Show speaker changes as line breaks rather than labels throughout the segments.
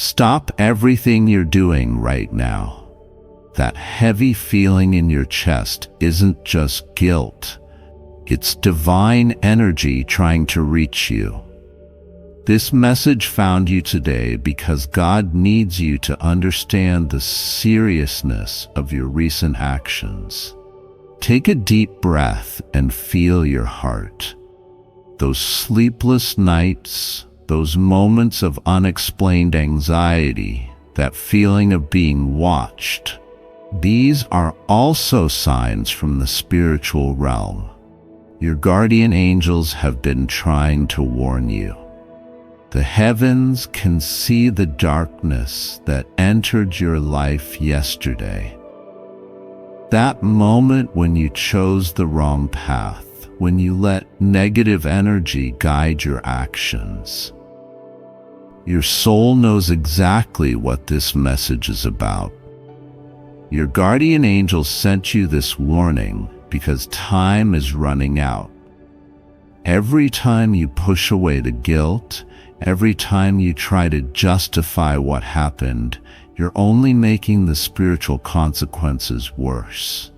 Stop everything you're doing right now. That heavy feeling in your chest isn't just guilt. It's divine energy trying to reach you. This message found you today because God needs you to understand the seriousness of your recent actions. Take a deep breath and feel your heart. Those sleepless nights, those moments of unexplained anxiety, that feeling of being watched, these are also signs from the spiritual realm. Your guardian angels have been trying to warn you. The heavens can see the darkness that entered your life yesterday. That moment when you chose the wrong path, when you let negative energy guide your actions. Your soul knows exactly what this message is about. Your guardian angel sent you this warning because time is running out. Every time you push away the guilt, every time you try to justify what happened, you're only making the spiritual consequences worse.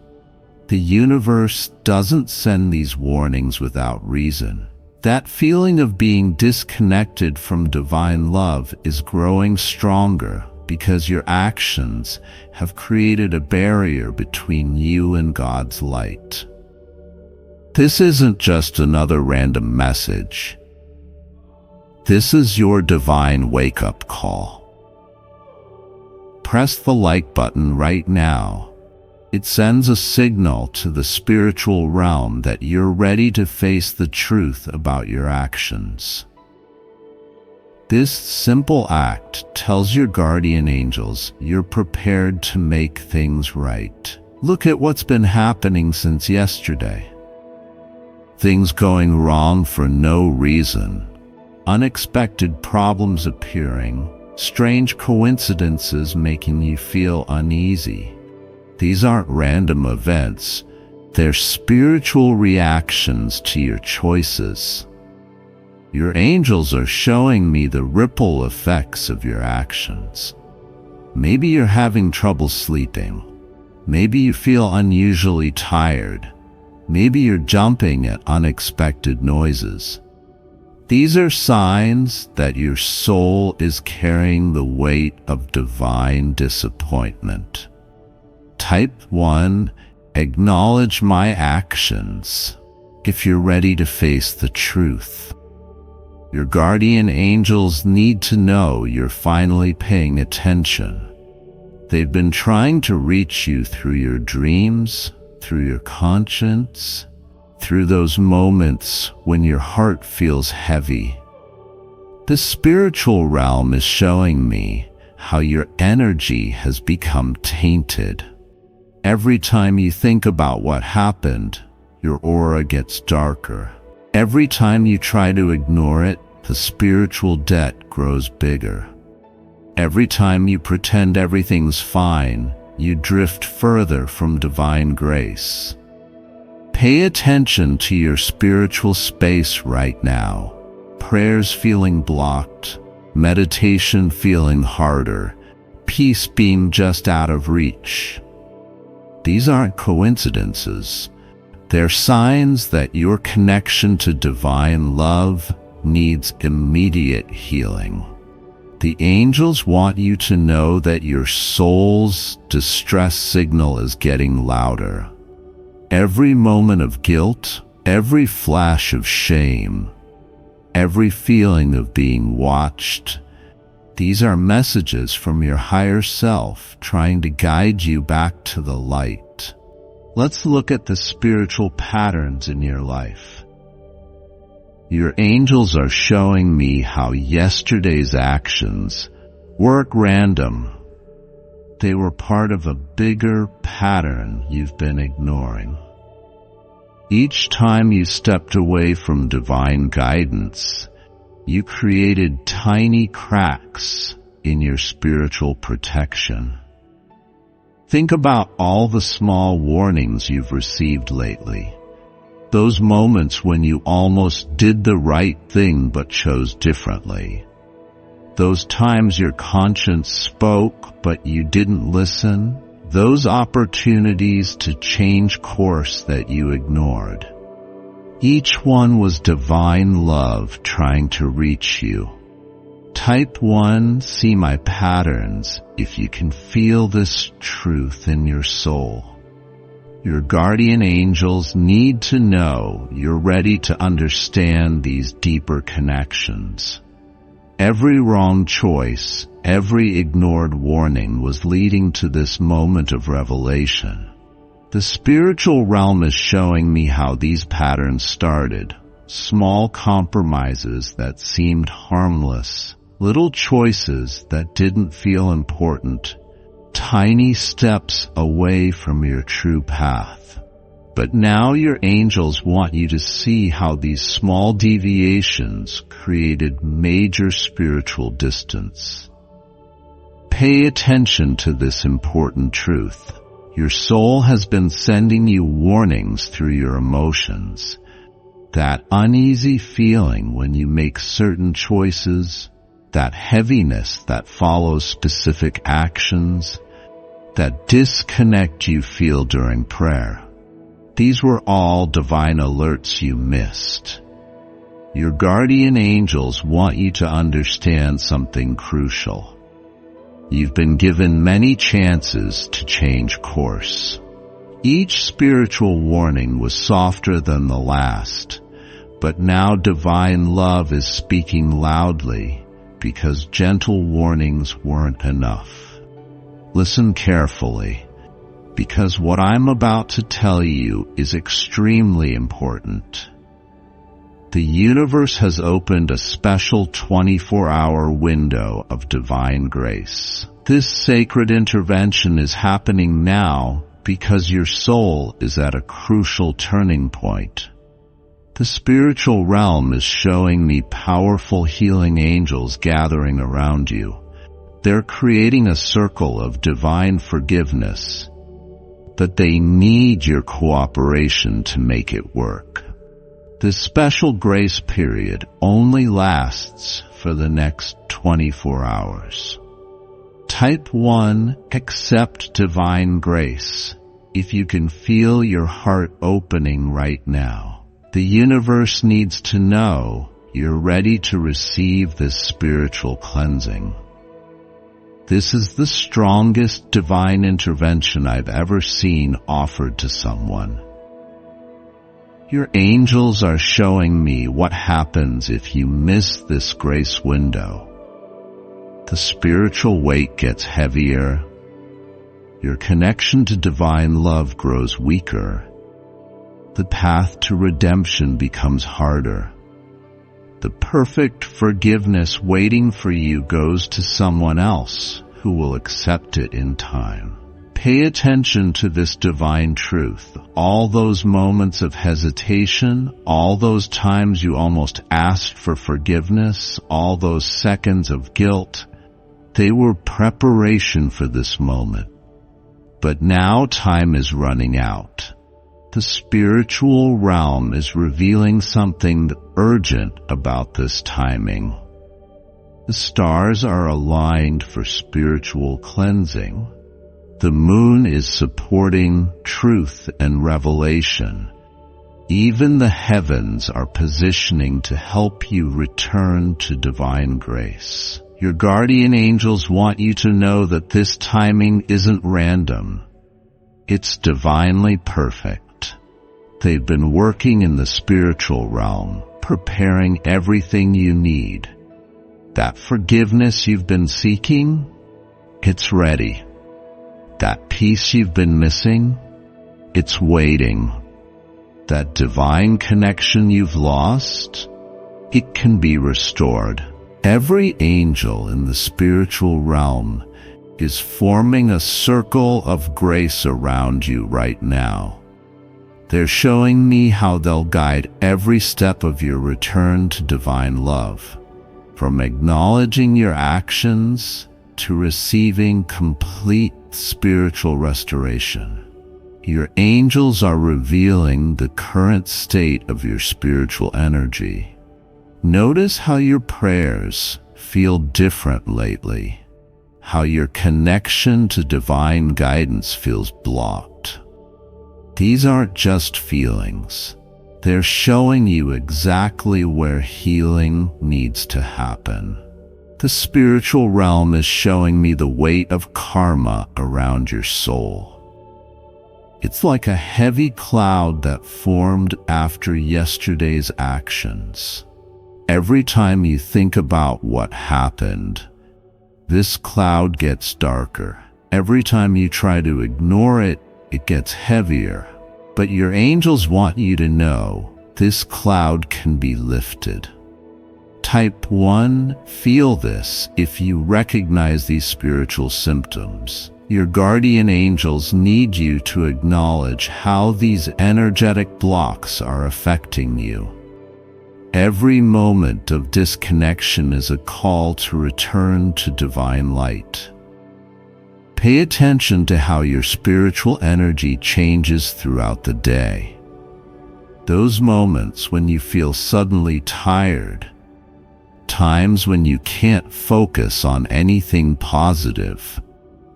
The universe doesn't send these warnings without reason. That feeling of being disconnected from divine love is growing stronger because your actions have created a barrier between you and God's light. This isn't just another random message. This is your divine wake-up call. Press the like button right now. It sends a signal to the spiritual realm that you're ready to face the truth about your actions. This simple act tells your guardian angels you're prepared to make things right. Look at what's been happening since yesterday. Things going wrong for no reason. Unexpected problems appearing, strange coincidences making you feel uneasy. These aren't random events, they're spiritual reactions to your choices. Your angels are showing me the ripple effects of your actions. Maybe you're having trouble sleeping. Maybe you feel unusually tired. Maybe you're jumping at unexpected noises. These are signs that your soul is carrying the weight of divine disappointment. Type 1. Acknowledge my actions if you're ready to face the truth. Your guardian angels need to know you're finally paying attention. They've been trying to reach you through your dreams, through your conscience, through those moments when your heart feels heavy. The spiritual realm is showing me how your energy has become tainted. Every time you think about what happened, your aura gets darker. Every time you try to ignore it, the spiritual debt grows bigger. Every time you pretend everything's fine, you drift further from divine grace. Pay attention to your spiritual space right now. Prayers feeling blocked, meditation feeling harder, peace being just out of reach. These aren't coincidences. They're signs that your connection to divine love needs immediate healing. The angels want you to know that your soul's distress signal is getting louder. Every moment of guilt, every flash of shame, every feeling of being watched, these are messages from your higher self trying to guide you back to the light. Let's look at the spiritual patterns in your life. Your angels are showing me how yesterday's actions weren't random. They were part of a bigger pattern you've been ignoring. Each time you stepped away from divine guidance, you created tiny cracks in your spiritual protection. Think about all the small warnings you've received lately. Those moments when you almost did the right thing but chose differently. Those times your conscience spoke but you didn't listen, those opportunities to change course that you ignored. Each one was divine love trying to reach you. Type 1, see my patterns if you can feel this truth in your soul. Your guardian angels need to know you're ready to understand these deeper connections. Every wrong choice, every ignored warning was leading to this moment of revelation. The spiritual realm is showing me how these patterns started. Small compromises that seemed harmless, little choices that didn't feel important, tiny steps away from your true path. But now your angels want you to see how these small deviations created major spiritual distance. Pay attention to this important truth. Your soul has been sending you warnings through your emotions. That uneasy feeling when you make certain choices, that heaviness that follows specific actions, that disconnect you feel during prayer. These were all divine alerts you missed. Your guardian angels want you to understand something crucial. You've been given many chances to change course. Each spiritual warning was softer than the last, but now divine love is speaking loudly because gentle warnings weren't enough. Listen carefully, because what I'm about to tell you is extremely important. The universe has opened a special 24-hour window of divine grace. This sacred intervention is happening now because your soul is at a crucial turning point. The spiritual realm is showing me powerful healing angels gathering around you. They're creating a circle of divine forgiveness, but they need your cooperation to make it work. This special grace period only lasts for the next 24 hours. Type 1, accept divine grace. If you can feel your heart opening right now, the universe needs to know you're ready to receive this spiritual cleansing. This is the strongest divine intervention I've ever seen offered to someone. Your angels are showing me what happens if you miss this grace window. The spiritual weight gets heavier. Your connection to divine love grows weaker. The path to redemption becomes harder. The perfect forgiveness waiting for you goes to someone else who will accept it in time. Pay attention to this divine truth. All those moments of hesitation, all those times you almost asked for forgiveness, all those seconds of guilt, they were preparation for this moment. But now time is running out. The spiritual realm is revealing something urgent about this timing. The stars are aligned for spiritual cleansing. The moon is supporting truth and revelation. Even the heavens are positioning to help you return to divine grace. Your guardian angels want you to know that this timing isn't random. It's divinely perfect. They've been working in the spiritual realm, preparing everything you need. That forgiveness you've been seeking, it's ready. That peace you've been missing, it's waiting. That divine connection you've lost, it can be restored. Every angel in the spiritual realm is forming a circle of grace around you right now. They're showing me how they'll guide every step of your return to divine love, from acknowledging your actions to receiving complete spiritual restoration. Your angels are revealing the current state of your spiritual energy. Notice how your prayers feel different lately, how your connection to divine guidance feels blocked. These aren't just feelings. They're showing you exactly where healing needs to happen. The spiritual realm is showing me the weight of karma around your soul. It's like a heavy cloud that formed after yesterday's actions. Every time you think about what happened, this cloud gets darker. Every time you try to ignore it, it gets heavier. But your angels want you to know this cloud can be lifted. Type 1, feel this if you recognize these spiritual symptoms. Your guardian angels need you to acknowledge how these energetic blocks are affecting you. Every moment of disconnection is a call to return to divine light. Pay attention to how your spiritual energy changes throughout the day. Those moments when you feel suddenly tired, times when you can't focus on anything positive,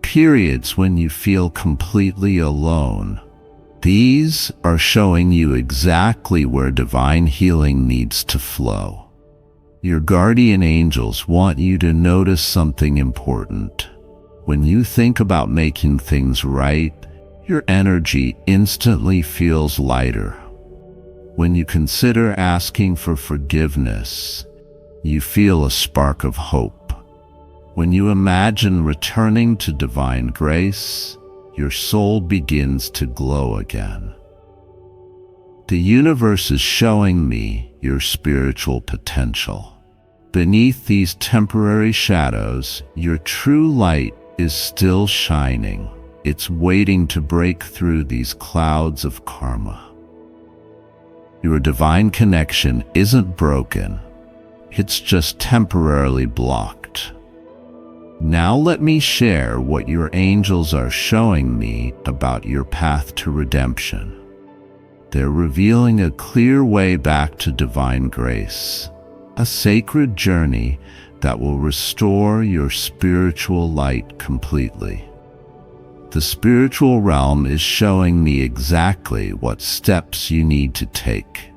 periods when you feel completely alone. These are showing you exactly where divine healing needs to flow. Your guardian angels want you to notice something important. When you think about making things right, your energy instantly feels lighter. When you consider asking for forgiveness, you feel a spark of hope. When you imagine returning to divine grace, your soul begins to glow again. The universe is showing me your spiritual potential. Beneath these temporary shadows, your true light is still shining. It's waiting to break through these clouds of karma. Your divine connection isn't broken. It's just temporarily blocked. Now let me share what your angels are showing me about your path to redemption. They're revealing a clear way back to divine grace, a sacred journey that will restore your spiritual light completely. The spiritual realm is showing me exactly what steps you need to take.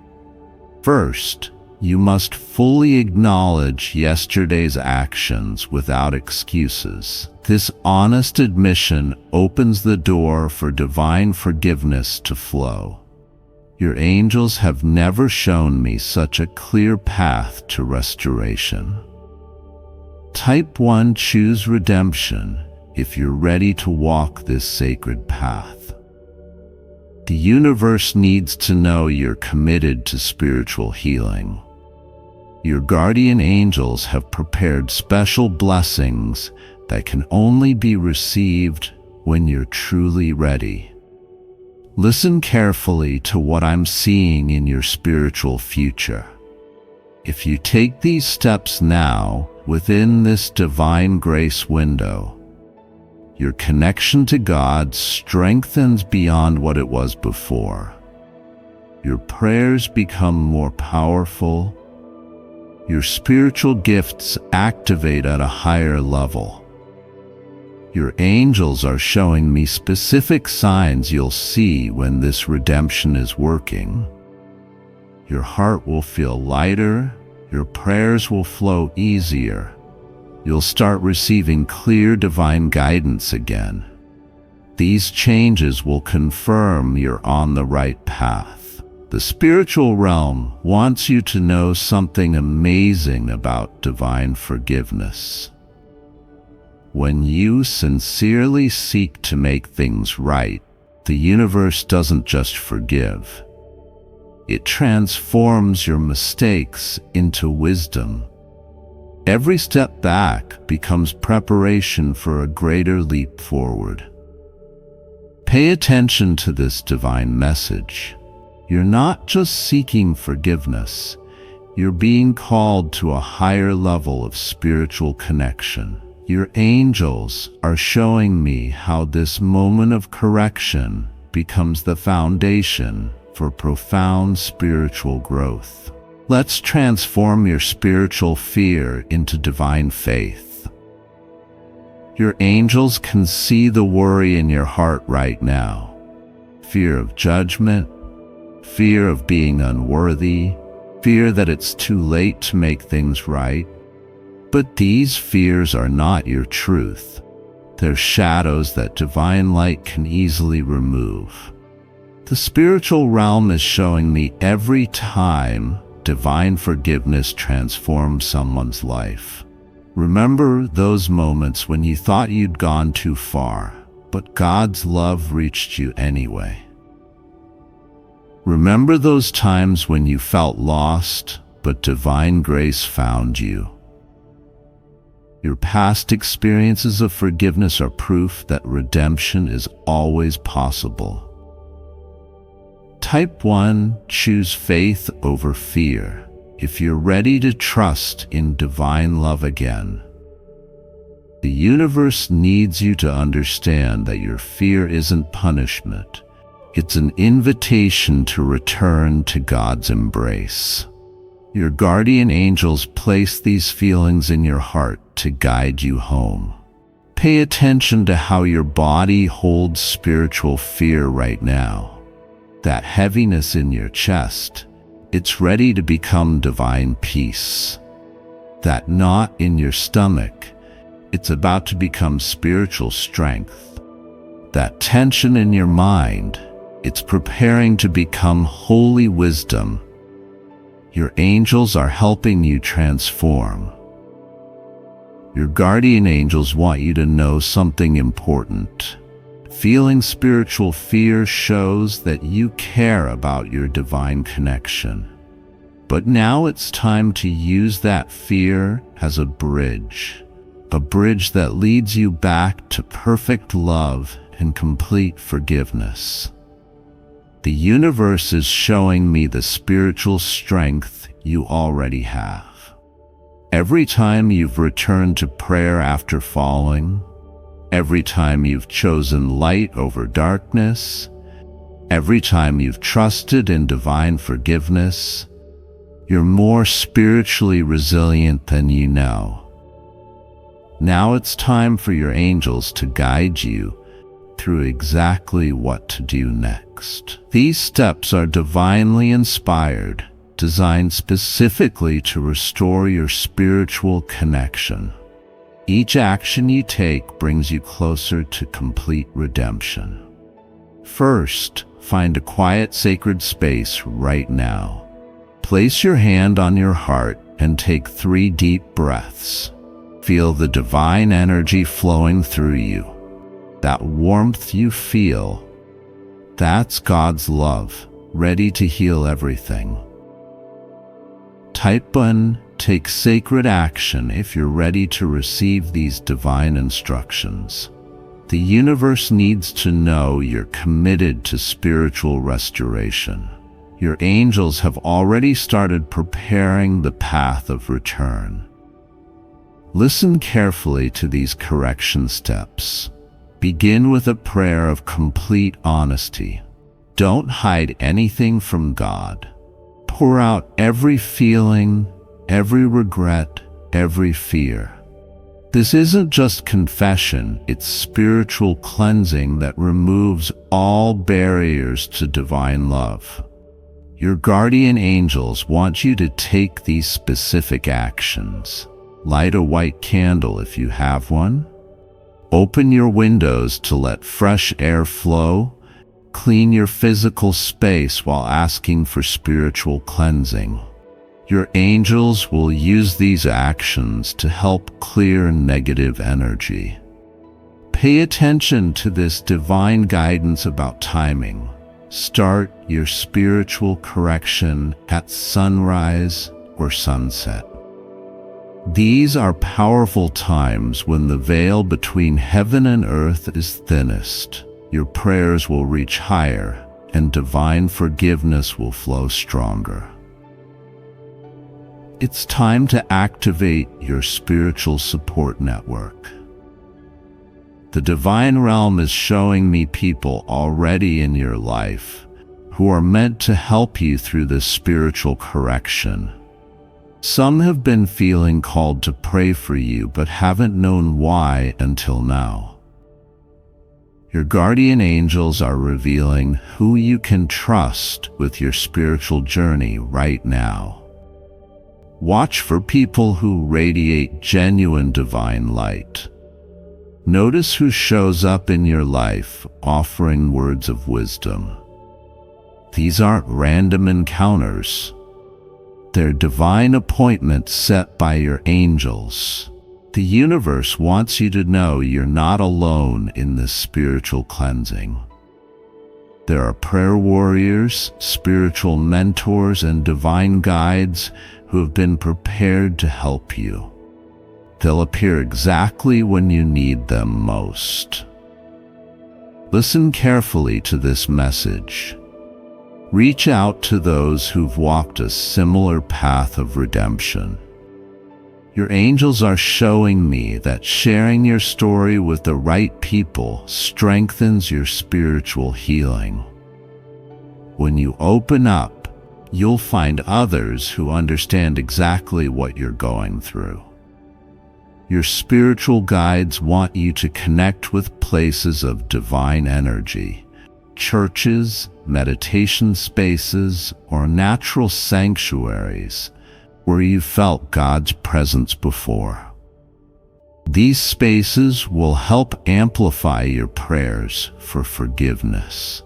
First, you must fully acknowledge yesterday's actions without excuses. This honest admission opens the door for divine forgiveness to flow. Your angels have never shown me such a clear path to restoration. Type 1, choose redemption if you're ready to walk this sacred path. The universe needs to know you're committed to spiritual healing. Your guardian angels have prepared special blessings that can only be received when you're truly ready. Listen carefully to what I'm seeing in your spiritual future. If you take these steps now, within this divine grace window, your connection to God strengthens beyond what it was before. Your prayers become more powerful. Your spiritual gifts activate at a higher level. Your angels are showing me specific signs you'll see when this redemption is working. Your heart will feel lighter. Your prayers will flow easier. You'll start receiving clear divine guidance again. These changes will confirm you're on the right path. The spiritual realm wants you to know something amazing about divine forgiveness. When you sincerely seek to make things right, the universe doesn't just forgive. It transforms your mistakes into wisdom. Every step back becomes preparation for a greater leap forward. Pay attention to this divine message. You're not just seeking forgiveness, you're being called to a higher level of spiritual connection. Your angels are showing me how this moment of correction becomes the foundation for profound spiritual growth. Let's transform your spiritual fear into divine faith. Your angels can see the worry in your heart right now. Fear of judgment, fear of being unworthy, fear that it's too late to make things right. But these fears are not your truth. They're shadows that divine light can easily remove. The spiritual realm is showing me every time divine forgiveness transforms someone's life. Remember those moments when you thought you'd gone too far, but God's love reached you anyway. Remember those times when you felt lost, but divine grace found you. Your past experiences of forgiveness are proof that redemption is always possible. Type 1. Choose faith over fear. If you're ready to trust in divine love again. The universe needs you to understand that your fear isn't punishment. It's an invitation to return to God's embrace. Your guardian angels place these feelings in your heart to guide you home. Pay attention to how your body holds spiritual fear right now. That heaviness in your chest, it's ready to become divine peace. That knot in your stomach, it's about to become spiritual strength. That tension in your mind, it's preparing to become holy wisdom. Your angels are helping you transform. Your guardian angels want you to know something important. Feeling spiritual fear shows that you care about your divine connection. But now it's time to use that fear as a bridge that leads you back to perfect love and complete forgiveness. The universe is showing me the spiritual strength you already have. Every time you've returned to prayer after falling, every time you've chosen light over darkness, every time you've trusted in divine forgiveness, you're more spiritually resilient than you know. Now it's time for your angels to guide you through exactly what to do next. These steps are divinely inspired, designed specifically to restore your spiritual connection. Each action you take brings you closer to complete redemption. First, find a quiet, sacred space right now. Place your hand on your heart and take 3 deep breaths. Feel the divine energy flowing through you. That warmth you feel, that's God's love, ready to heal everything. Type 1. Take sacred action if you're ready to receive these divine instructions. The universe needs to know you're committed to spiritual restoration. Your angels have already started preparing the path of return. Listen carefully to these correction steps. Begin with a prayer of complete honesty. Don't hide anything from God. Pour out every feeling, every regret, every fear. This isn't just confession, it's spiritual cleansing that removes all barriers to divine love. Your guardian angels want you to take these specific actions. Light a white candle if you have one. Open your windows to let fresh air flow. Clean your physical space while asking for spiritual cleansing. Your angels will use these actions to help clear negative energy. Pay attention to this divine guidance about timing. Start your spiritual correction at sunrise or sunset. These are powerful times when the veil between heaven and earth is thinnest. Your prayers will reach higher, and divine forgiveness will flow stronger. It's time to activate your spiritual support network. The divine realm is showing me people already in your life, who are meant to help you through this spiritual correction. Some have been feeling called to pray for you but haven't known why until now. Your guardian angels are revealing who you can trust with your spiritual journey right now. Watch for people who radiate genuine divine light. Notice who shows up in your life offering words of wisdom. These aren't random encounters. They're divine appointments set by your angels. The universe wants you to know you're not alone in this spiritual cleansing. There are prayer warriors, spiritual mentors, and divine guides who have been prepared to help you. They'll appear exactly when you need them most. Listen carefully to this message. Reach out to those who've walked a similar path of redemption. Your angels are showing me that sharing your story with the right people strengthens your spiritual healing. When you open up, you'll find others who understand exactly what you're going through. Your spiritual guides want you to connect with places of divine energy, churches, meditation spaces, or natural sanctuaries where you felt God's presence before. These spaces will help amplify your prayers for forgiveness.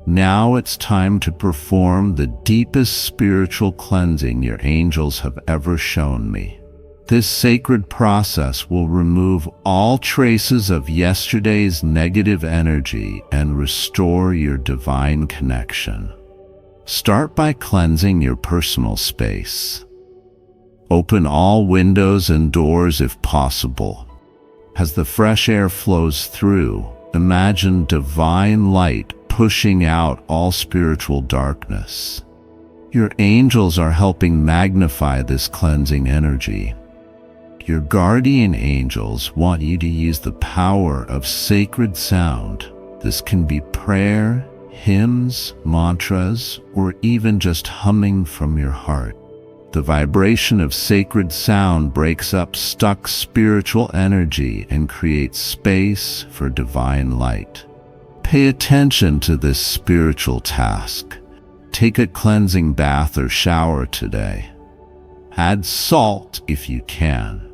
Now it's time to perform the deepest spiritual cleansing your angels have ever shown me. This sacred process will remove all traces of yesterday's negative energy and restore your divine connection. Start by cleansing your personal space. Open all windows and doors if possible. As the fresh air flows through, imagine divine light pushing out all spiritual darkness. Your angels are helping magnify this cleansing energy. Your guardian angels want you to use the power of sacred sound. This can be prayer, hymns, mantras, or even just humming from your heart. The vibration of sacred sound breaks up stuck spiritual energy and creates space for divine light. Pay attention to this spiritual task. Take a cleansing bath or shower today. Add salt if you can.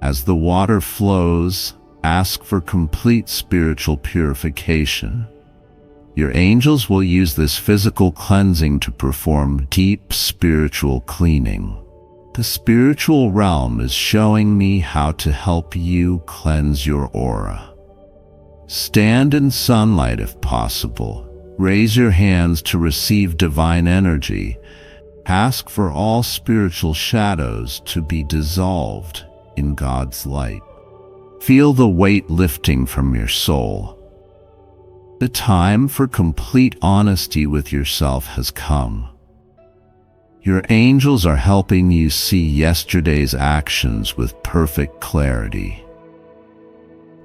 As the water flows, ask for complete spiritual purification. Your angels will use this physical cleansing to perform deep spiritual cleaning. The spiritual realm is showing me how to help you cleanse your aura. Stand in sunlight if possible. Raise your hands to receive divine energy. Ask for all spiritual shadows to be dissolved in God's light. Feel the weight lifting from your soul. The time for complete honesty with yourself has come. Your angels are helping you see yesterday's actions with perfect clarity.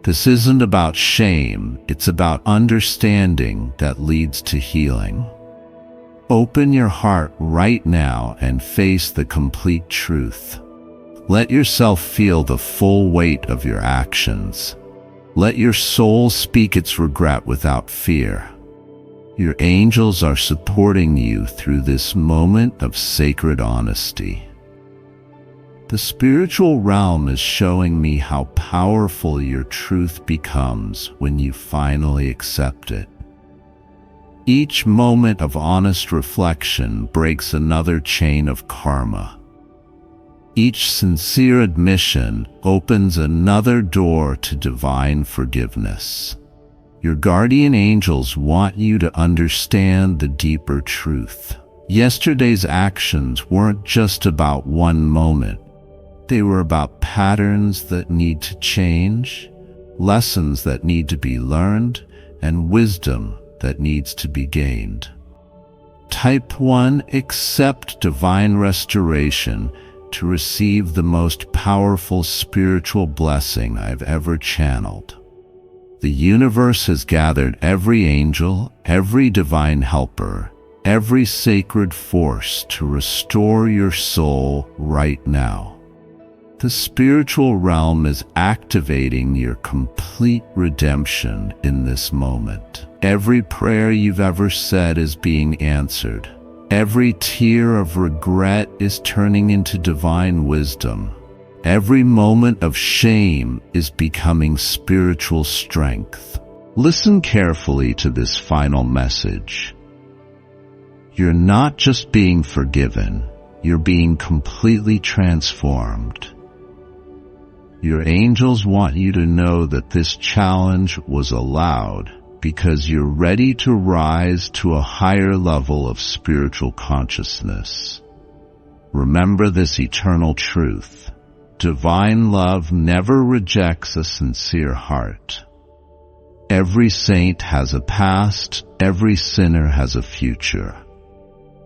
This isn't about shame, it's about understanding that leads to healing. Open your heart right now and face the complete truth. Let yourself feel the full weight of your actions. Let your soul speak its regret without fear. Your angels are supporting you through this moment of sacred honesty. The spiritual realm is showing me how powerful your truth becomes when you finally accept it. Each moment of honest reflection breaks another chain of karma. Each sincere admission opens another door to divine forgiveness. Your guardian angels want you to understand the deeper truth. Yesterday's actions weren't just about one moment. They were about patterns that need to change, lessons that need to be learned, and wisdom that needs to be gained. Type 1. Accept divine restoration to receive the most powerful spiritual blessing I've ever channeled. The universe has gathered every angel, every divine helper, every sacred force to restore your soul right now. The spiritual realm is activating your complete redemption in this moment. Every prayer you've ever said is being answered. Every tear of regret is turning into divine wisdom. Every moment of shame is becoming spiritual strength. Listen carefully to this final message. You're not just being forgiven, you're being completely transformed. Your angels want you to know that this challenge was allowed because you're ready to rise to a higher level of spiritual consciousness. Remember this eternal truth. Divine love never rejects a sincere heart. Every saint has a past, every sinner has a future.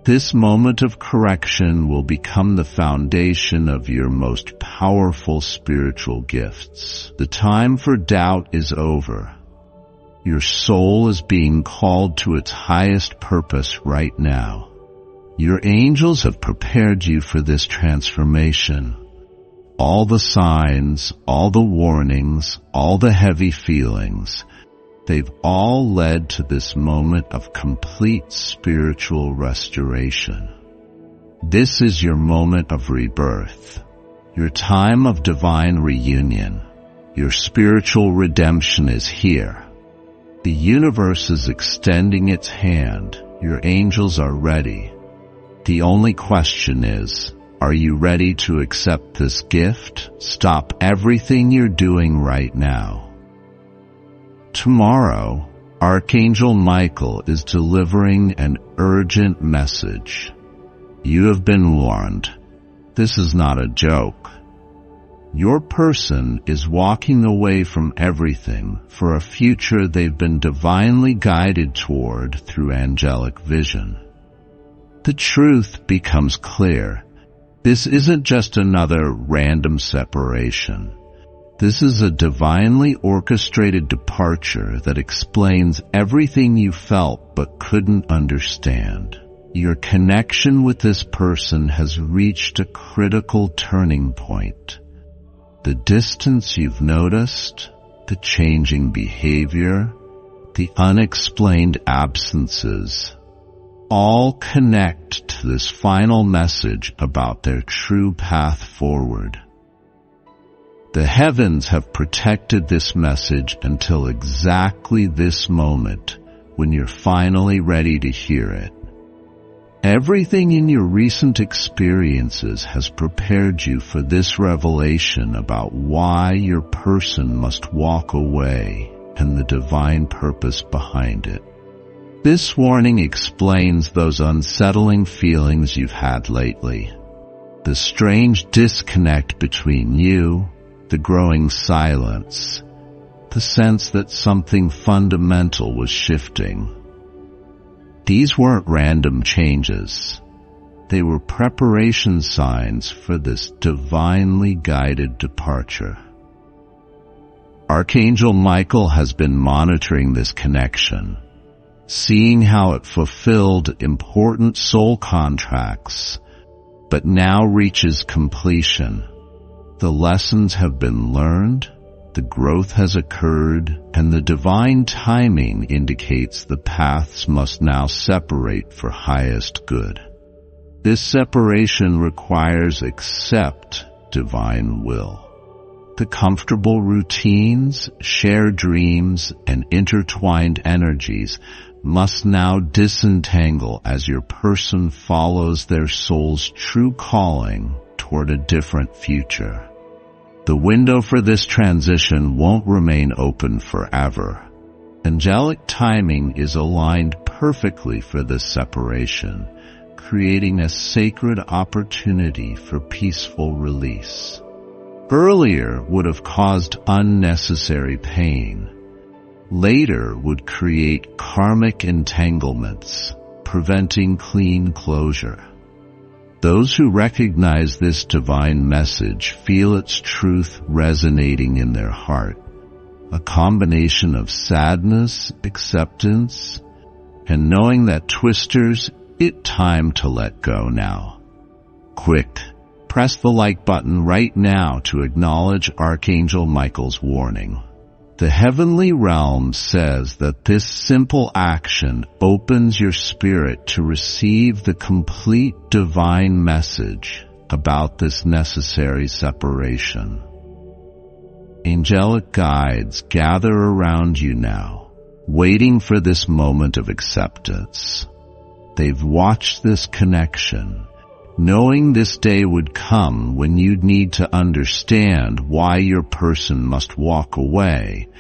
This moment of correction will become the foundation of your most powerful spiritual gifts. The time for doubt is over. Your soul is being called to its highest purpose right now. Your angels have prepared you for this transformation. All the signs, all the warnings, all the heavy feelings, they've all led to this moment of complete spiritual restoration. This is your moment of rebirth, your time of divine reunion. Your spiritual redemption is here. The universe is extending its hand. Your angels are ready. The only question is, are you ready to accept this gift? Stop everything you're doing right now. Tomorrow, Archangel Michael is delivering an urgent message. You have been warned. This is not a joke. Your person is walking away from everything for a future they've been divinely guided toward through angelic vision. The truth becomes clear. This isn't just another random separation. This is a divinely orchestrated departure that explains everything you felt but couldn't understand. Your connection with this person has reached a critical turning point. The distance you've noticed, the changing behavior, the unexplained absences, all connect to this final message about their true path forward. The heavens have protected this message until exactly this moment when you're finally ready to hear it. Everything in your recent experiences has prepared you for this revelation about why your person must walk away and the divine purpose behind it. This warning explains those unsettling feelings you've had lately. The strange disconnect between you, the growing silence, the sense that something fundamental was shifting. These weren't random changes. They were preparation signs for this divinely guided departure. Archangel Michael has been monitoring this connection, seeing how it fulfilled important soul contracts, but now reaches completion. The lessons have been learned, the growth has occurred, and the divine timing indicates the paths must now separate for highest good. This separation requires accept divine will. The comfortable routines, shared dreams, and intertwined energies must now disentangle as your person follows their soul's true calling toward a different future. The window for this transition won't remain open forever. Angelic timing is aligned perfectly for this separation, creating a sacred opportunity for peaceful release. Earlier would have caused unnecessary pain. Later would create karmic entanglements, preventing clean closure. Those who recognize this divine message feel its truth resonating in their heart. a combination of sadness, acceptance, and knowing that twisters, it's time to let go now. Quick, press the like button right now to acknowledge Archangel Michael's warning. The heavenly realm says that this simple action opens your spirit to receive the complete divine message about this necessary separation. Angelic guides gather around you now, waiting for this moment of acceptance. They've watched this connection, knowing this day would come when you'd need to understand why your person must walk away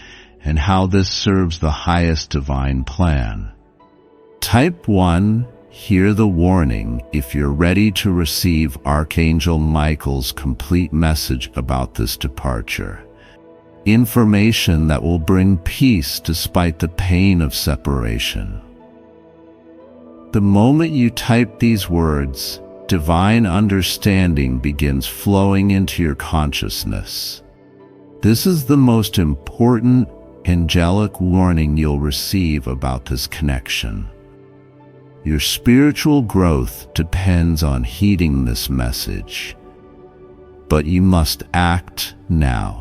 and how this serves the highest divine plan. Type 1, hear the warning if you're ready to receive Archangel Michael's complete message about this departure. Information that will bring peace despite the pain of separation. The moment you type these words, divine understanding begins flowing into your consciousness. This is the most important angelic warning you'll receive about this connection. Your spiritual growth depends on heeding this message, but you must act now.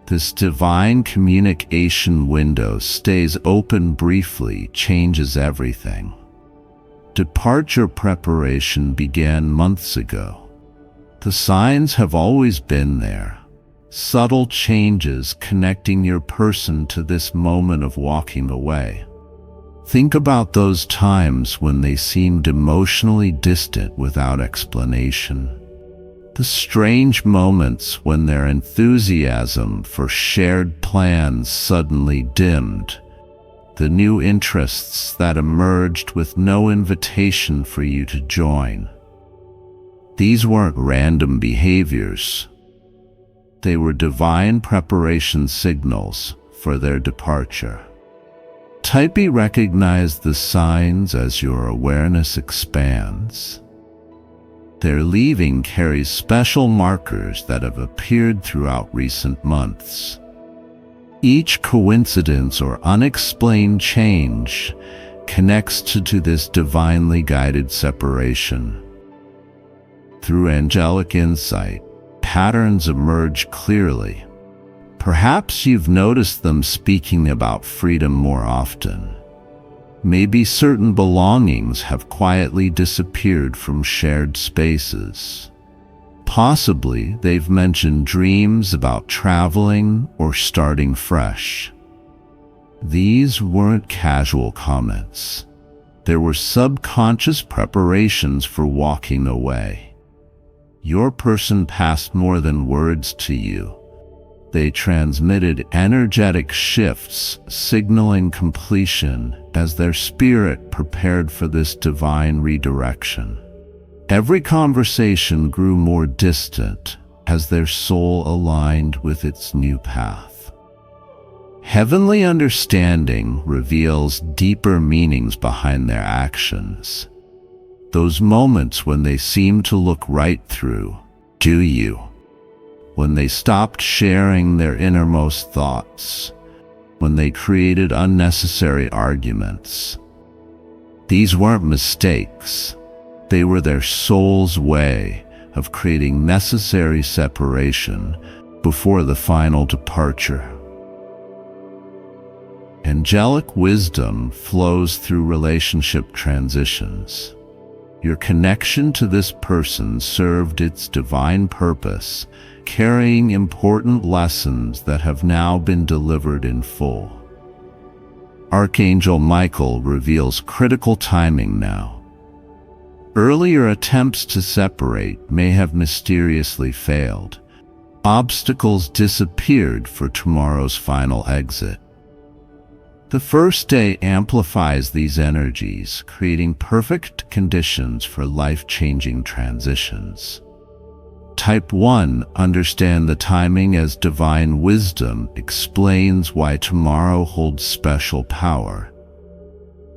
This divine communication window stays open briefly, changes everything. Departure preparation began months ago. The signs have always been there. Subtle changes connecting your person to this moment of walking away. Think about those times when they seemed emotionally distant without explanation. The strange moments when their enthusiasm for shared plans suddenly dimmed. The new interests that emerged with no invitation for you to join. These weren't random behaviors. They were divine preparation signals for their departure. Type B, recognize the signs as your awareness expands. Their leaving carries special markers that have appeared throughout recent months. Each coincidence or unexplained change connects to this divinely guided separation. Through angelic insight, patterns emerge clearly. Perhaps you've noticed them speaking about freedom more often. Maybe certain belongings have quietly disappeared from shared spaces. Possibly they've mentioned dreams about traveling or starting fresh. These weren't casual comments. There were subconscious preparations for walking away. Your person passed more than words to you. They transmitted energetic shifts, signaling completion as their spirit prepared for this divine redirection. Every conversation grew more distant as their soul aligned with its new path. Heavenly understanding reveals deeper meanings behind their actions. Those moments when they seem to look right through you. When they stopped sharing their innermost thoughts, when they created unnecessary arguments. These weren't mistakes. They were their soul's way of creating necessary separation before the final departure. Angelic wisdom flows through relationship transitions. Your connection to this person served its divine purpose, carrying important lessons that have now been delivered in full. Archangel Michael reveals critical timing now. Earlier attempts to separate may have mysteriously failed. Obstacles disappeared for tomorrow's final exit. The first day amplifies these energies, creating perfect conditions for life-changing transitions. Type 1, understand the timing as divine wisdom explains why tomorrow holds special power.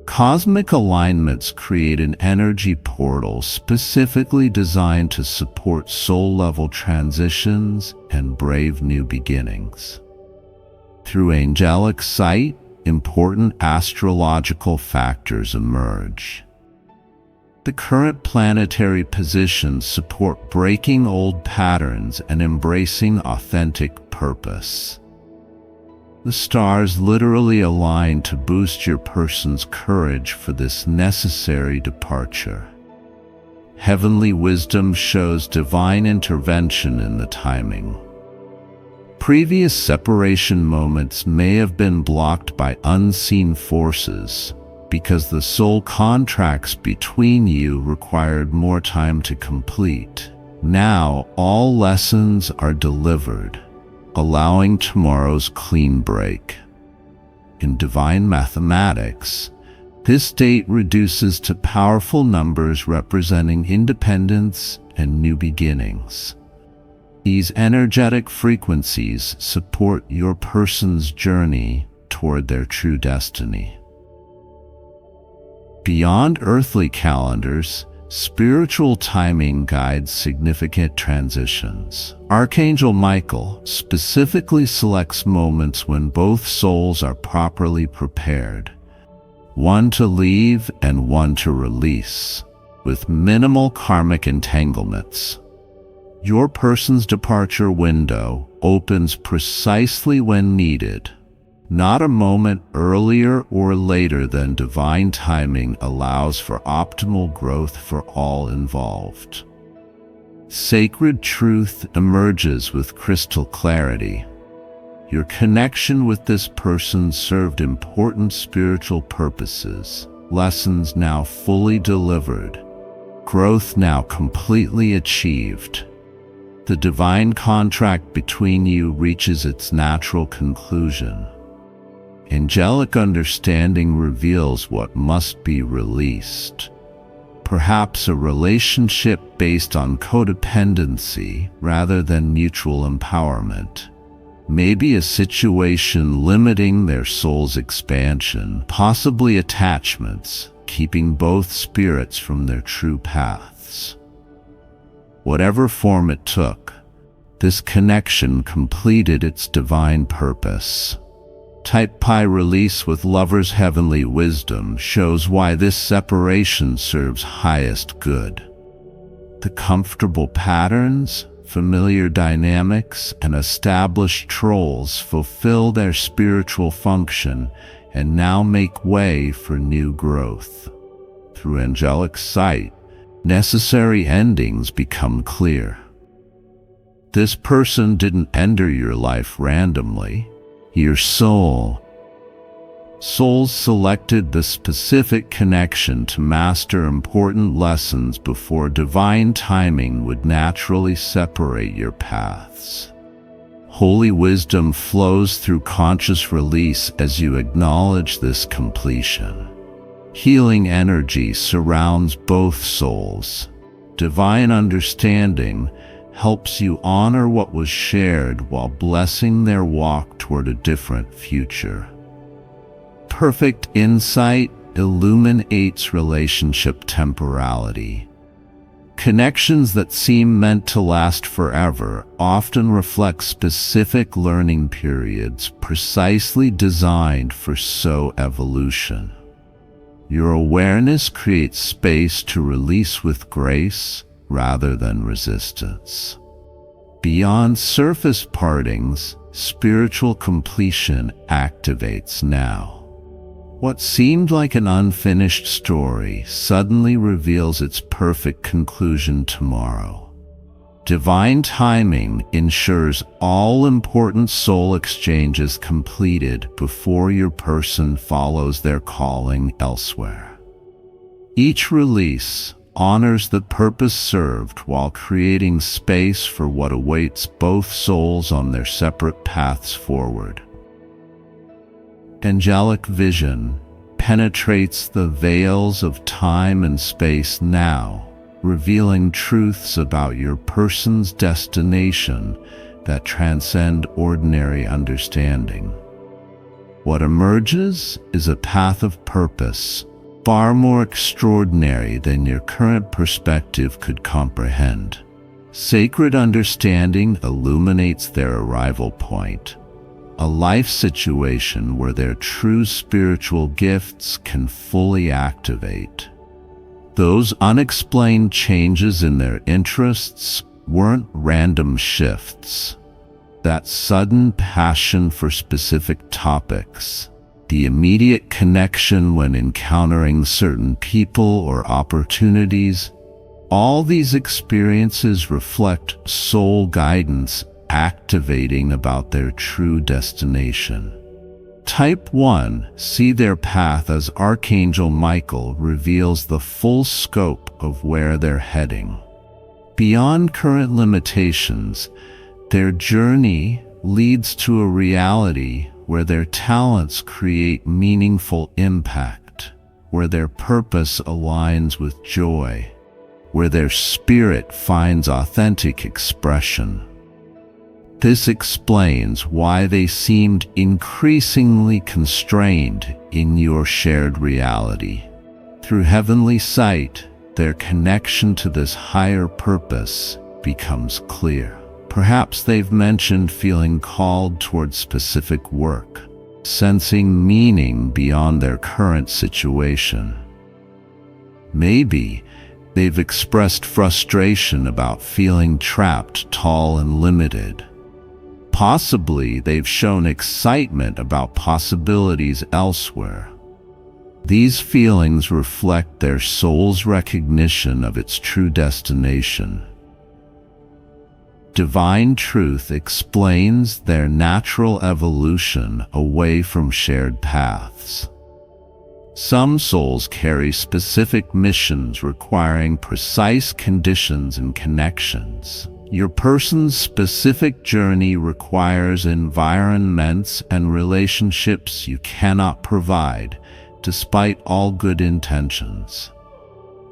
Cosmic alignments create an energy portal specifically designed to support soul-level transitions and brave new beginnings. Through angelic sight, important astrological factors emerge. The current planetary positions support breaking old patterns and embracing authentic purpose. The stars literally align to boost your person's courage for this necessary departure. Heavenly wisdom shows divine intervention in the timing. Previous separation moments may have been blocked by unseen forces because the soul contracts between you required more time to complete. Now all lessons are delivered, allowing tomorrow's clean break. In divine mathematics, this date reduces to powerful numbers representing independence and new beginnings. These energetic frequencies support your person's journey toward their true destiny. Beyond earthly calendars, spiritual timing guides significant transitions. Archangel Michael specifically selects moments when both souls are properly prepared, one to leave and one to release, with minimal karmic entanglements. Your person's departure window opens precisely when needed, not a moment earlier or later than divine timing allows for optimal growth for all involved. Sacred truth emerges with crystal clarity. Your connection with this person served important spiritual purposes, lessons now fully delivered, growth now completely achieved. The divine contract between you reaches its natural conclusion. Angelic understanding reveals what must be released. Perhaps a relationship based on codependency rather than mutual empowerment. Maybe a situation limiting their soul's expansion, possibly attachments, keeping both spirits from their true paths. Whatever form it took, this connection completed its divine purpose. Type Pi release with lover's heavenly wisdom shows why this separation serves highest good. The comfortable patterns, familiar dynamics, and established roles fulfill their spiritual function and now make way for new growth. Through angelic sight, necessary endings become clear. This person didn't enter your life randomly. Your souls selected the specific connection to master important lessons before divine timing would naturally separate your paths. Holy wisdom flows through conscious release as you acknowledge this completion. Healing energy surrounds both souls. Divine understanding helps you honor what was shared while blessing their walk toward a different future. Perfect insight illuminates relationship temporality. Connections that seem meant to last forever often reflect specific learning periods precisely designed for soul evolution. Your awareness creates space to release with grace rather than resistance. Beyond surface partings, spiritual completion activates now. What seemed like an unfinished story suddenly reveals its perfect conclusion tomorrow. Divine timing ensures all important soul exchanges completed before your person follows their calling elsewhere. Each release honors the purpose served while creating space for what awaits both souls on their separate paths forward. Angelic vision penetrates the veils of time and space now, revealing truths about your person's destination that transcend ordinary understanding. What emerges is a path of purpose, far more extraordinary than your current perspective could comprehend. Sacred understanding illuminates their arrival point. a life situation where their true spiritual gifts can fully activate. Those unexplained changes in their interests weren't random shifts. That sudden passion for specific topics, the immediate connection when encountering certain people or opportunities, all these experiences reflect soul guidance activating about their true destination. Type 1 see their path as Archangel Michael reveals the full scope of where they're heading. Beyond current limitations, their journey leads to a reality where their talents create meaningful impact, where their purpose aligns with joy, where their spirit finds authentic expression. This explains why they seemed increasingly constrained in your shared reality. Through heavenly sight, their connection to this higher purpose becomes clear. Perhaps they've mentioned feeling called toward specific work, sensing meaning beyond their current situation. Maybe they've expressed frustration about feeling trapped, tall, and limited. Possibly they've shown excitement about possibilities elsewhere. These feelings reflect their soul's recognition of its true destination. Divine truth explains their natural evolution away from shared paths. Some souls carry specific missions requiring precise conditions and connections. Your person's specific journey requires environments and relationships you cannot provide, despite all good intentions.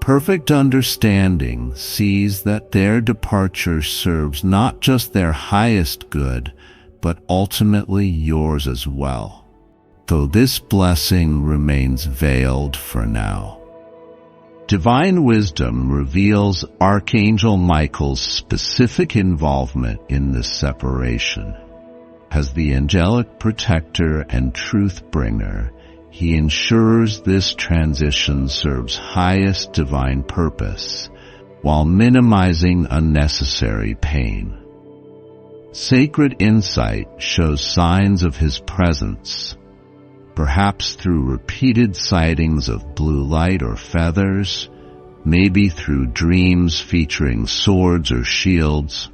Perfect understanding sees that their departure serves not just their highest good, but ultimately yours as well, though this blessing remains veiled for now. Divine wisdom reveals Archangel Michael's specific involvement in this separation. As the angelic protector and truth bringer, he ensures this transition serves highest divine purpose, while minimizing unnecessary pain. Sacred insight shows signs of his presence, perhaps through repeated sightings of blue light or feathers, maybe through dreams featuring swords or shields,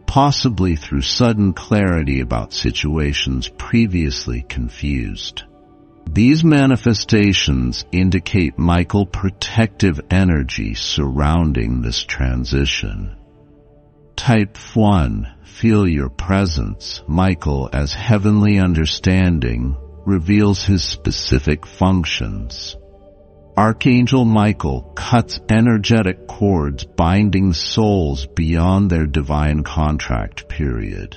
possibly through sudden clarity about situations previously confused. These manifestations indicate Michael's protective energy surrounding this transition. Type 1 feel your presence. Michael, as heavenly understanding, reveals his specific functions. Archangel Michael cuts energetic cords binding souls beyond their divine contract period.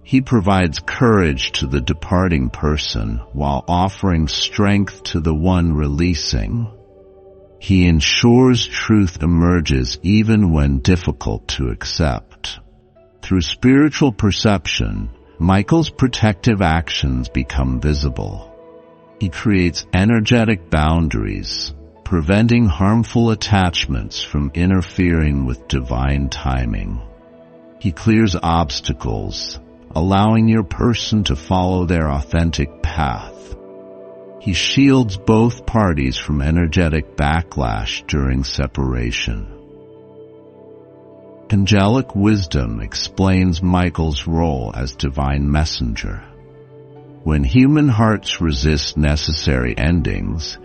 He provides courage to the departing person while offering strength to the one releasing. He ensures truth emerges even when difficult to accept. Through spiritual perception, Michael's protective actions become visible. He creates energetic boundaries, preventing harmful attachments from interfering with divine timing. He clears obstacles, allowing your person to follow their authentic path. He shields both parties from energetic backlash during separation. Angelic wisdom explains Michael's role as divine messenger. When human hearts resist necessary endings,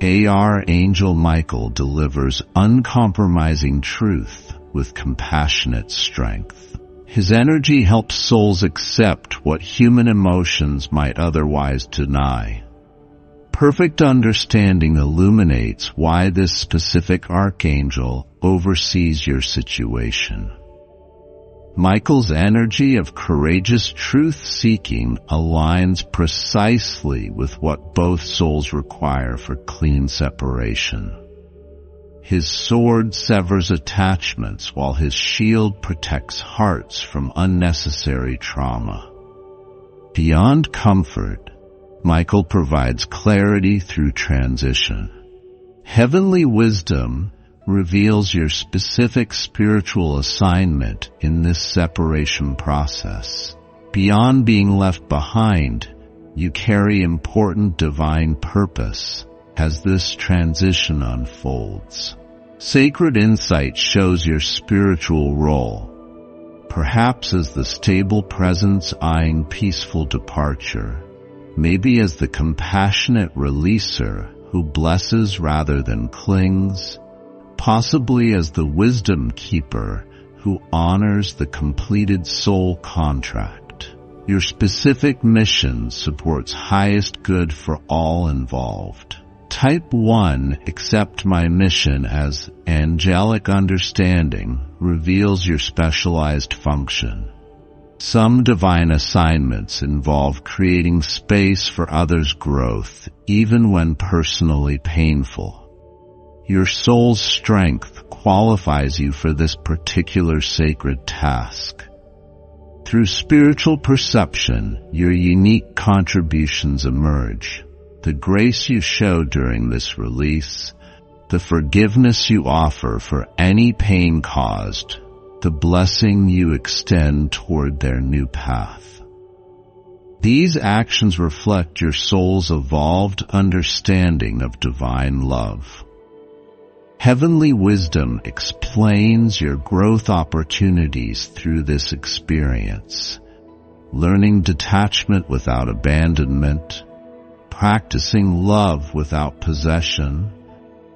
Archangel Michael delivers uncompromising truth with compassionate strength. His energy helps souls accept what human emotions might otherwise deny. Perfect understanding illuminates why this specific archangel oversees your situation. Michael's energy of courageous truth-seeking aligns precisely with what both souls require for clean separation. His sword severs attachments while his shield protects hearts from unnecessary trauma. Beyond comfort, Michael provides clarity through transition. Heavenly wisdom reveals your specific spiritual assignment in this separation process. Beyond being left behind, you carry important divine purpose as this transition unfolds. Sacred insight shows your spiritual role, perhaps as the stable presence eyeing peaceful departure, maybe as the compassionate releaser who blesses rather than clings, possibly as the wisdom keeper who honors the completed soul contract. Your specific mission supports highest good for all involved. Type 1, accept my mission as angelic understanding, reveals your specialized function. Some divine assignments involve creating space for others' growth, even when personally painful. Your soul's strength qualifies you for this particular sacred task. Through spiritual perception, your unique contributions emerge. The grace you show during this release, the forgiveness you offer for any pain caused, the blessing you extend toward their new path. These actions reflect your soul's evolved understanding of divine love. Heavenly wisdom explains your growth opportunities through this experience, learning detachment without abandonment, practicing love without possession,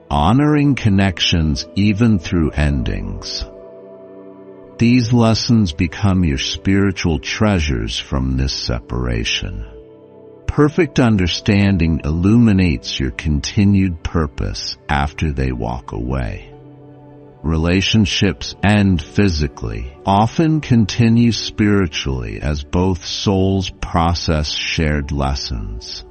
honoring connections even through endings. These lessons become your spiritual treasures from this separation. Perfect understanding illuminates your continued purpose after they walk away. Relationships end physically, often continue spiritually as both souls process shared lessons.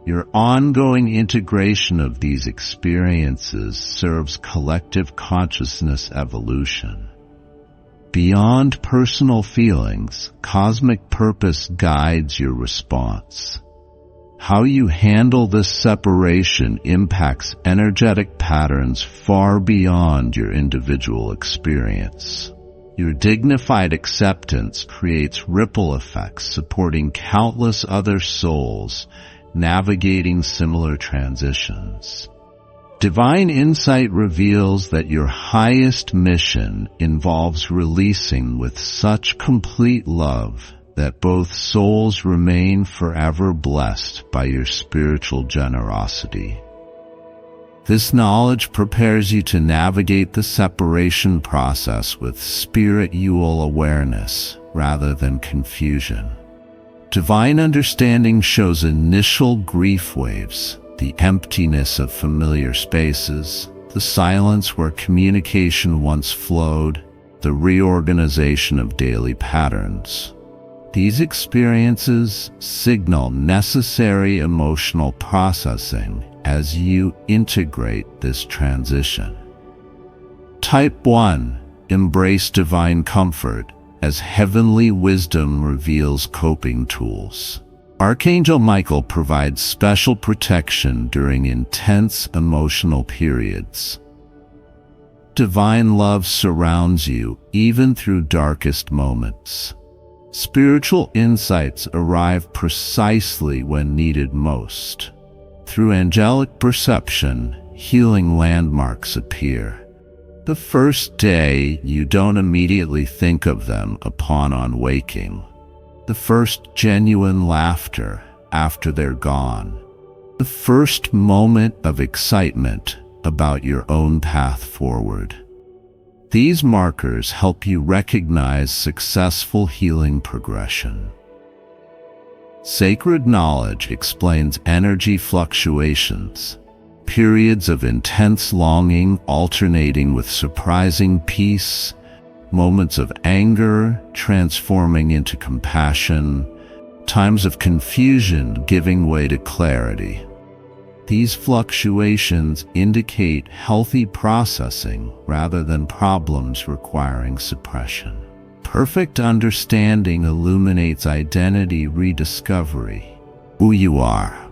Your ongoing integration of these experiences serves collective consciousness evolution. Beyond personal feelings, cosmic purpose guides your response. How you handle this separation impacts energetic patterns far beyond your individual experience. Your dignified acceptance creates ripple effects supporting countless other souls navigating similar transitions. Divine insight reveals that your highest mission involves releasing with such complete love that both souls remain forever blessed by your spiritual generosity. This knowledge prepares you to navigate the separation process with spiritual awareness rather than confusion. Divine understanding shows initial grief waves, the emptiness of familiar spaces, the silence where communication once flowed, the reorganization of daily patterns. These experiences signal necessary emotional processing as you integrate this transition. Type 1. Embrace divine comfort as heavenly wisdom reveals coping tools. Archangel Michael provides special protection during intense emotional periods. Divine love surrounds you even through darkest moments. Spiritual insights arrive precisely when needed most. Through angelic perception, healing landmarks appear. The first day, you don't immediately think of them upon waking. The first genuine laughter after they're gone. The first moment of excitement about your own path forward. These markers help you recognize successful healing progression. Sacred knowledge explains energy fluctuations, periods of intense longing alternating with surprising peace, moments of anger transforming into compassion, times of confusion giving way to clarity. These fluctuations indicate healthy processing rather than problems requiring suppression. Perfect understanding illuminates identity rediscovery, who you are.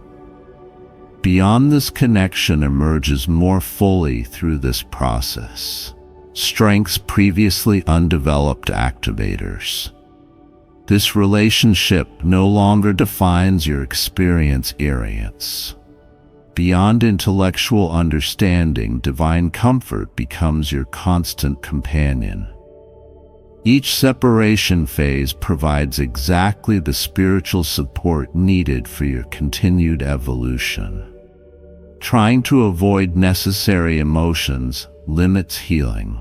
Beyond this connection emerges more fully through this process. Strengths previously undeveloped activators. This relationship no longer defines your experience. Beyond intellectual understanding, divine comfort becomes your constant companion. Each separation phase provides exactly the spiritual support needed for your continued evolution. Trying to avoid necessary emotions limits healing.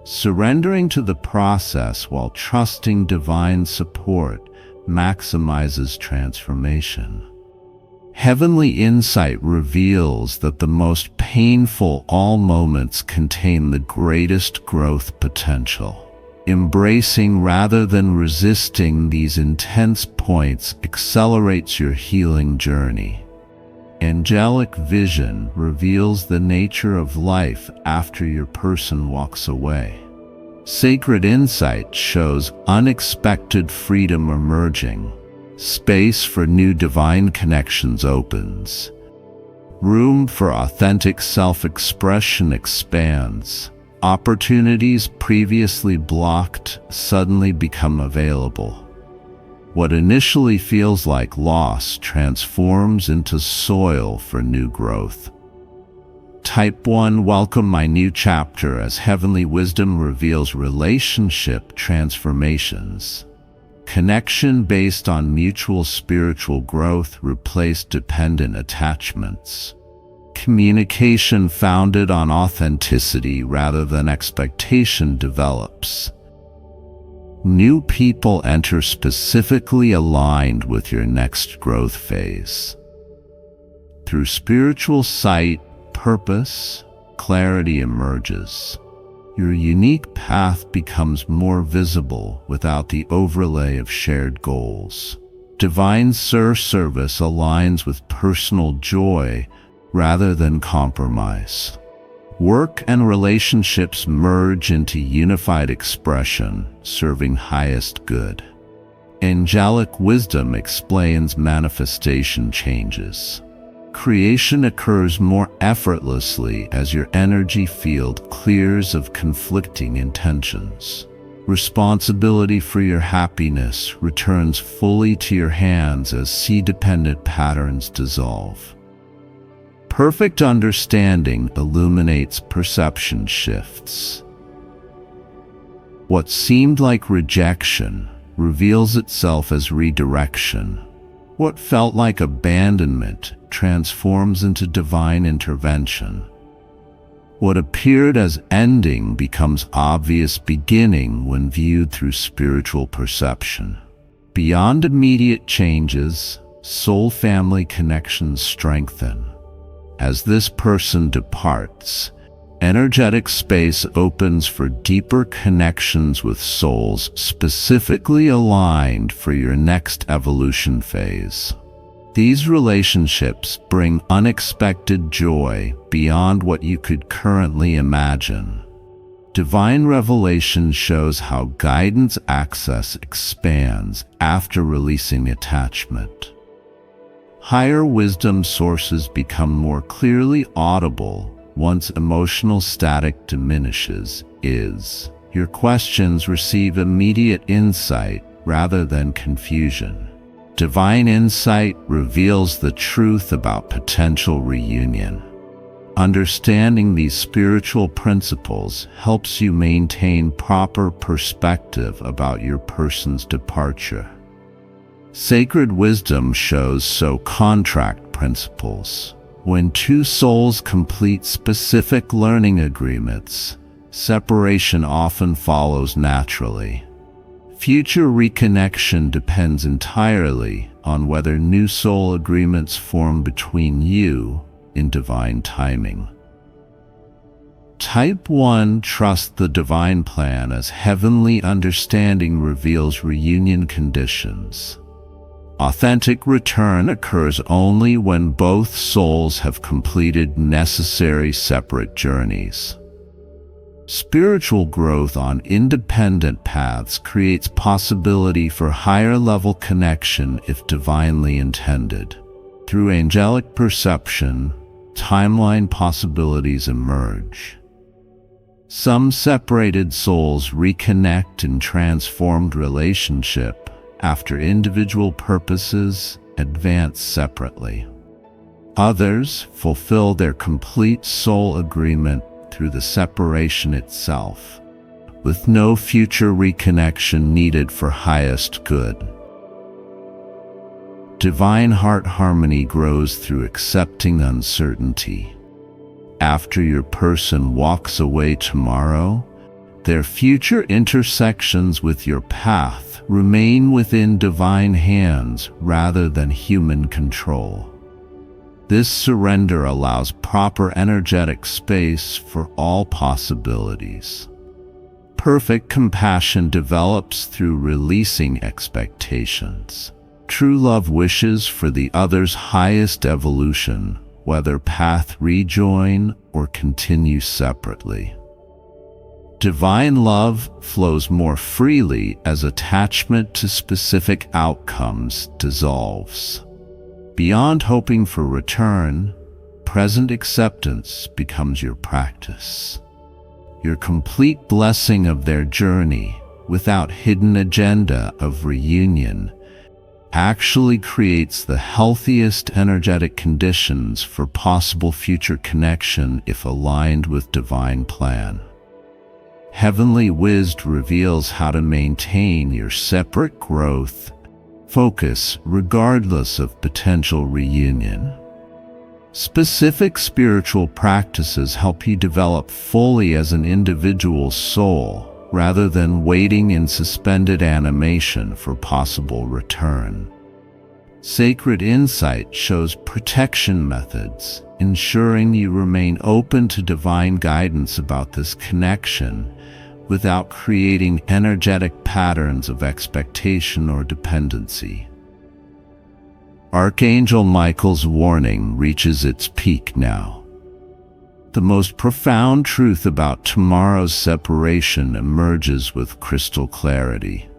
Surrendering to the process while trusting divine support maximizes transformation. Heavenly insight reveals that the most painful all moments contain the greatest growth potential. Embracing rather than resisting these intense points accelerates your healing journey. Angelic vision reveals the nature of life after your person walks away. Sacred insight shows unexpected freedom emerging. Space for new divine connections opens. Room for authentic self-expression expands. Opportunities previously blocked suddenly become available. What initially feels like loss transforms into soil for new growth. Type 1, welcome my new chapter as heavenly wisdom reveals relationship transformations. Connection based on mutual spiritual growth replaced dependent attachments. Communication founded on authenticity rather than expectation develops. New people enter specifically aligned with your next growth phase. Through spiritual sight, purpose, clarity emerges. Your unique path becomes more visible without the overlay of shared goals. Divine service aligns with personal joy rather than compromise. Work and relationships merge into unified expression, serving highest good. Angelic wisdom explains manifestation changes. Creation occurs more effortlessly as your energy field clears of conflicting intentions. Responsibility for your happiness returns fully to your hands as seed-dependent patterns dissolve. Perfect understanding illuminates perception shifts. What seemed like rejection reveals itself as redirection. What felt like abandonment transforms into divine intervention. What appeared as ending becomes obvious beginning when viewed through spiritual perception. Beyond immediate changes, soul-family connections strengthen. As this person departs, energetic space opens for deeper connections with souls specifically aligned for your next evolution phase. These relationships bring unexpected joy beyond what you could currently imagine. Divine revelation shows how guidance access expands after releasing attachment. Higher wisdom sources become more clearly audible once emotional static diminishes. Your questions receive immediate insight rather than confusion. Divine insight reveals the truth about potential reunion. Understanding these spiritual principles helps you maintain proper perspective about your person's departure. Sacred wisdom shows contract principles. When two souls complete specific learning agreements, separation often follows naturally. Future reconnection depends entirely on whether new soul agreements form between you in divine timing. Type 1, trust the divine plan as heavenly understanding reveals reunion conditions. Authentic return occurs only when both souls have completed necessary separate journeys. Spiritual growth on independent paths creates possibility for higher-level connection if divinely intended. Through angelic perception, timeline possibilities emerge. Some separated souls reconnect in transformed relationship after individual purposes advance separately. Others fulfill their complete soul agreement through the separation itself, with no future reconnection needed for highest good. Divine heart harmony grows through accepting uncertainty. After your person walks away tomorrow, their future intersections with your path remain within divine hands rather than human control. This surrender allows proper energetic space for all possibilities. Perfect compassion develops through releasing expectations. True love wishes for the other's highest evolution, whether path rejoin or continue separately. Divine love flows more freely as attachment to specific outcomes dissolves. Beyond hoping for return, present acceptance becomes your practice. Your complete blessing of their journey, without hidden agenda of reunion, actually creates the healthiest energetic conditions for possible future connection if aligned with divine plan. Heavenly Wisdom reveals how to maintain your separate growth focus regardless of potential reunion. Specific spiritual practices help you develop fully as an individual soul rather than waiting in suspended animation for possible return. Sacred Insight shows protection methods, ensuring you remain open to divine guidance about this connection without creating energetic patterns of expectation or dependency. Archangel Michael's warning reaches its peak now. The most profound truth about tomorrow's separation emerges with crystal clarity.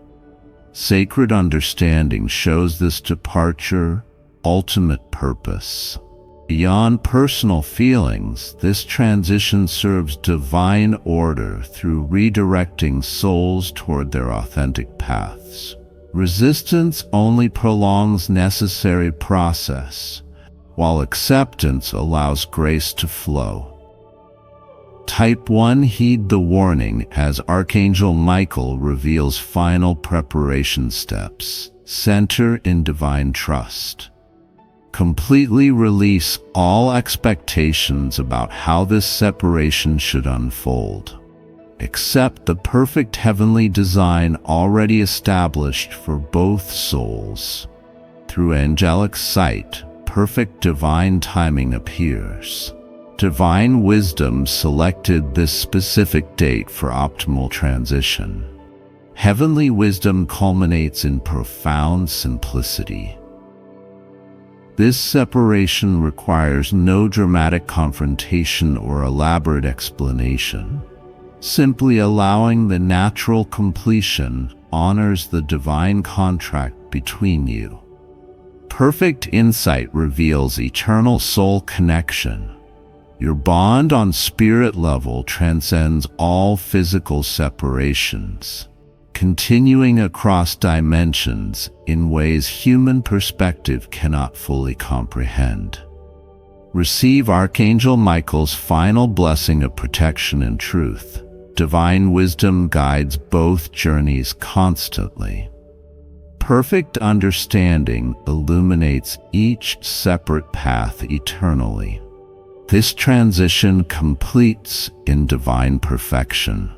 Sacred understanding shows this departure ultimate purpose. Beyond personal feelings, this transition serves divine order through redirecting souls toward their authentic paths. Resistance only prolongs necessary process, while acceptance allows grace to flow. Type 1 Heed the warning as Archangel Michael reveals final preparation steps. Center in divine trust. Completely release all expectations about how this separation should unfold. Accept the perfect heavenly design already established for both souls. Through angelic sight, perfect divine timing appears. Divine wisdom selected this specific date for optimal transition. Heavenly wisdom culminates in profound simplicity. This separation requires no dramatic confrontation or elaborate explanation. Simply allowing the natural completion honors the divine contract between you. Perfect insight reveals eternal soul connection. Your bond on spirit level transcends all physical separations, continuing across dimensions in ways human perspective cannot fully comprehend. Receive Archangel Michael's final blessing of protection and truth. Divine wisdom guides both journeys constantly. Perfect understanding illuminates each separate path eternally. This transition completes in divine perfection.